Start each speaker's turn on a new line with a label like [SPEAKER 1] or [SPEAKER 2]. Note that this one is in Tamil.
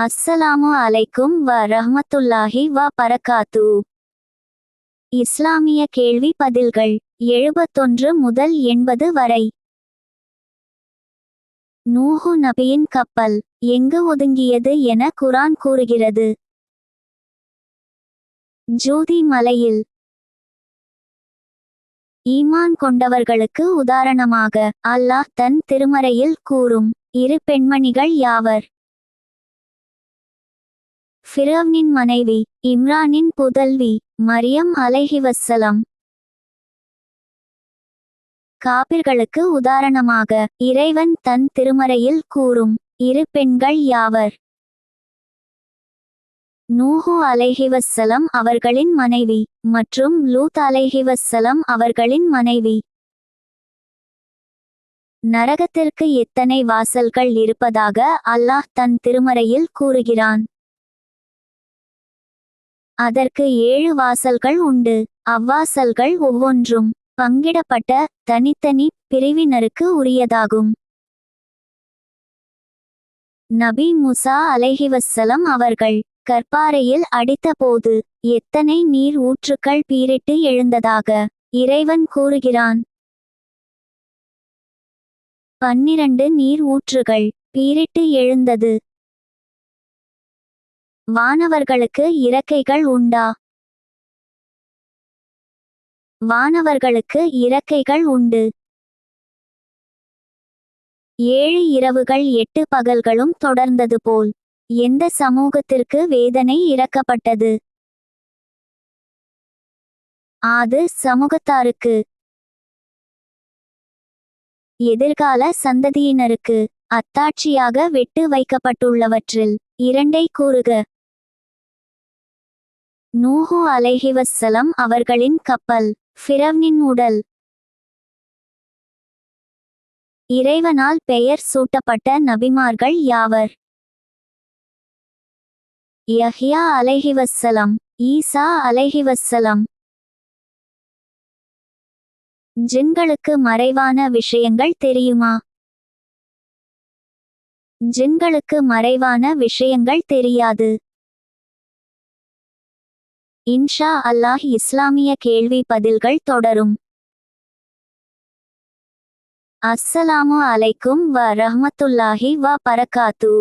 [SPEAKER 1] அஸ்ஸலாமு அலைக்கும் வ ரஹ்மத்துல்லாஹி வ பரகாத்து. இஸ்லாமிய கேள்வி பதில்கள் 71 முதல் 80 வரை. நூஹு நபியின் கப்பல் எங்கு ஒதுங்கியது என குர்ஆன் கூறுகிறது? ஜூதி மலையில். ஈமான் கொண்டவர்களுக்கு உதாரணமாக அல்லாஹ் தன் திருமறையில் கூறும் இரு பெண்மணிகள் யாவர்? ஃபிரௌனின் மனைவி, இம்ரானின் புதல்வி, மரியம் அலைஹிவஸ்ஸலாம். காபிர்களுக்கு உதாரணமாக இறைவன் தன் திருமறையில் கூறும் இரு பெண்கள் யாவர்? நூஹு அலைஹிவஸ்ஸலாம் அவர்களின் மனைவி மற்றும் லூத் அலைஹிவஸ்ஸலாம் அவர்களின் மனைவி. நரகத்திற்கு எத்தனை வாசல்கள் இருப்பதாக அல்லாஹ் தன் திருமறையில் கூறுகிறான்? அதற்கு 7 வாசல்கள் உண்டு. அவ்வாசல்கள் ஒவ்வொன்றும் பங்கிடப்பட்ட தனித்தனி பிரிவினருக்கு உரியதாகும். நபி மூசா அலைஹிவஸ்ஸலாம் அவர்கள் கற்பாறையில் அடித்தபோது எத்தனை நீர் ஊற்றுக்கள் பீரிட்டு எழுந்ததாக இறைவன் கூறுகிறான்? 12 நீர் ஊற்றுகள் பீரிட்டு எழுந்தது. வானவர்களுக்கு இறக்கைகள் உண்டா? வானவர்களுக்கு இறக்கைகள் உண்டு. 7 இரவுகள் 8 பகல்களும் தொடர்ந்தது போல் எந்த சமூகத்திற்கு வேதனை இறக்கப்பட்டது? ஆது சமூகத்தாருக்கு. எதிர்கால சந்ததியினருக்கு அத்தாட்சியாக விட்டு வைக்கப்பட்டுள்ளவற்றில் 2ஐ கூறுக. நூஹு அலைஹிவஸ்ஸலாம் அவர்களின் கப்பல், ஃபிரௌனின் உடல். இறைவனால் பெயர் சூட்டப்பட்ட நபிமார்கள் யாவர்? யஹ்யா அலைஹிவஸ்ஸலாம், ஈசா அலைஹிவஸ்ஸலாம். ஜின்களுக்கு மறைவான விஷயங்கள் தெரியுமா? ஜின்களுக்கு மறைவான விஷயங்கள் தெரியாது. இன்ஷா அல்லாஹ் இஸ்லாமிய கேள்வி பதில்கள் தொடரும். அஸ்ஸலாமு அலைக்கும் வ ரஹ்மத்துல்லாஹி வ பரகாத்து.